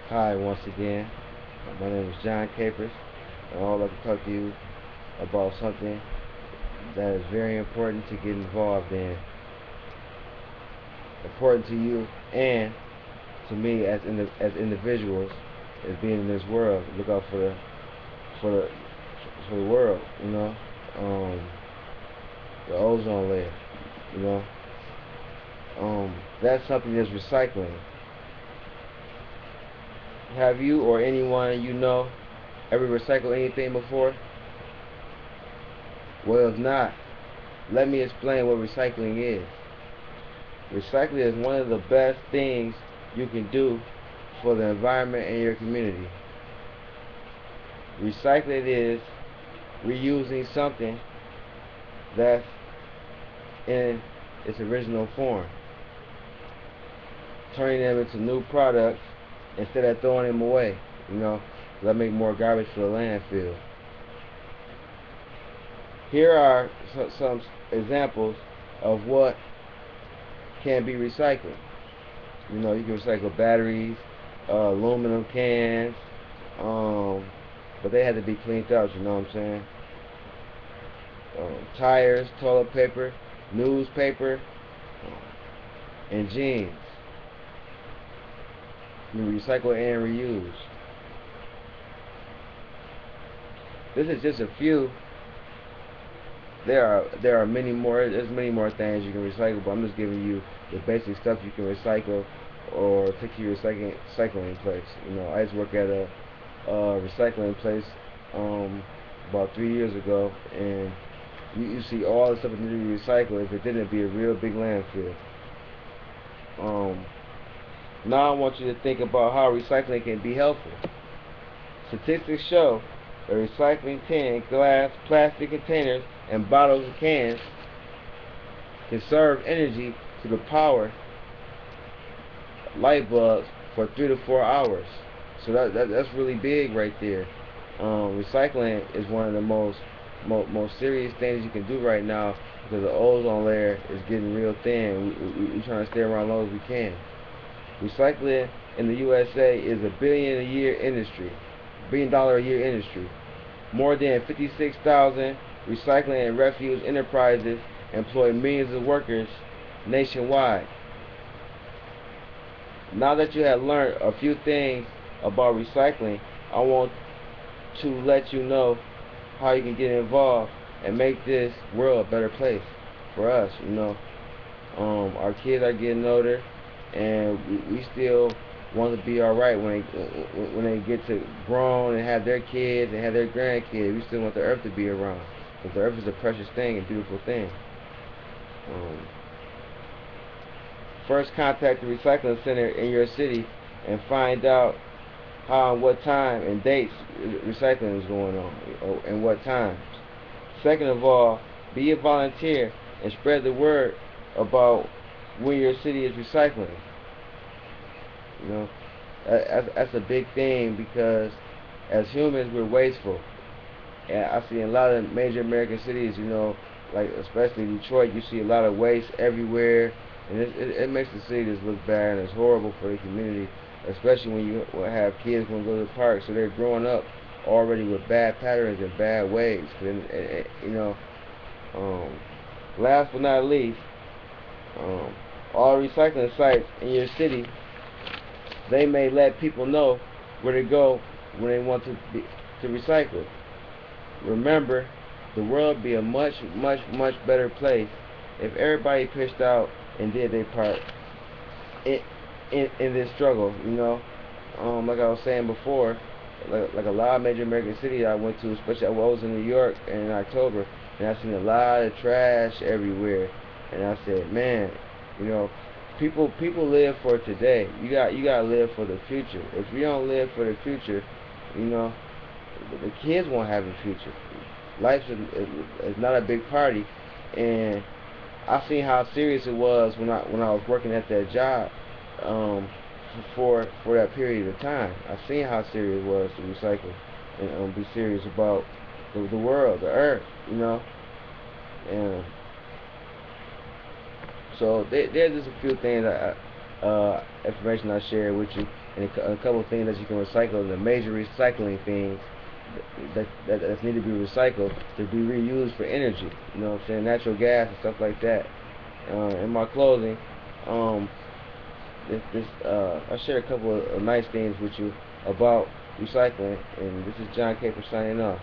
Hi, once again. My name is John Capers, and I'd like to talk to you about something that is very important to get involved in. Important to you and to me as individuals, as being in this world. Look out for the for the world, Um, the ozone layer, you know. That's something that's recycling. Have you or anyone you know ever recycled anything before? Well, if not, let me explain what recycling is. Recycling is one of the best things you can do for the environment and your community. Recycling is reusing something that's in its original form, turning them into new products instead of throwing them away. You know, that make more garbage for the landfill. Here are some examples of what can be recycled. You can recycle batteries, aluminum cans, but they had to be cleaned out. You know what I'm saying? Tires, toilet paper, newspaper, and jeans. You recycle and reuse. This is just a few. There are many more. There's many more things you can recycle, but I'm just giving you the basic stuff you can recycle or take to your recycling place. I used to work at a recycling place about 3 years ago, and you see all the stuff that needed to be recycled. If it didn't, it'd be a real big landfill. Um, Now I want you to think about how recycling can be helpful. Statistics show that recycling tin, glass, plastic containers, and bottles and cans conserve energy to the power light bulbs for 3 to 4 hours. So that's really big right there. Recycling is one of the most serious things you can do right now because the ozone layer is getting real thin. We're trying to stay around as long as we can. Recycling in the USA is a billion dollar a year industry. More than 56,000 recycling and refuse enterprises employ millions of workers nationwide. Now that you have learned a few things about recycling, I want to let you know how you can get involved and make this world a better place for us. Our kids are getting older, and we still want to be all right when they get to grown and have their kids and have their grandkids. We still want the earth to be around because the earth is a precious thing and beautiful thing. Um, First, contact the recycling center in your city and find out how and what time and dates recycling is going on and what times. Second of all, be a volunteer and spread the word about when your city is recycling. You know, that's a big thing because as humans we're wasteful, and I see in a lot of major American cities, like especially Detroit, you see a lot of waste everywhere, and it makes the city just look bad, and it's horrible for the community, especially when you have kids going to go to the park, so they're growing up already with bad patterns and bad ways. Um, Last but not least, um, all recycling sites in your city, they may let people know where to go when they want to recycle. Remember, the world would be a much, much, much better place if everybody pitched out and did their part in, in this struggle. Like I was saying before, like a lot of major American cities I went to, especially I was in New York in October, and I seen a lot of trash everywhere, and I said, man, you know, people live for today. You gotta live for the future. If you don't live for the future, you know, the kids won't have a future. Life is not a big party, and I seen how serious it was when I was working at that job, um, for that period of time. I seen how serious it was to recycle and be serious about the world, the earth, and so there's just a few things information I shared with you, and a couple of things that you can recycle, and the major recycling things that need to be recycled to be reused for energy. You know what I'm saying? Natural gas and stuff like that. In my closing, um, I share a couple of nice things with you about recycling, and this is John Caper signing off.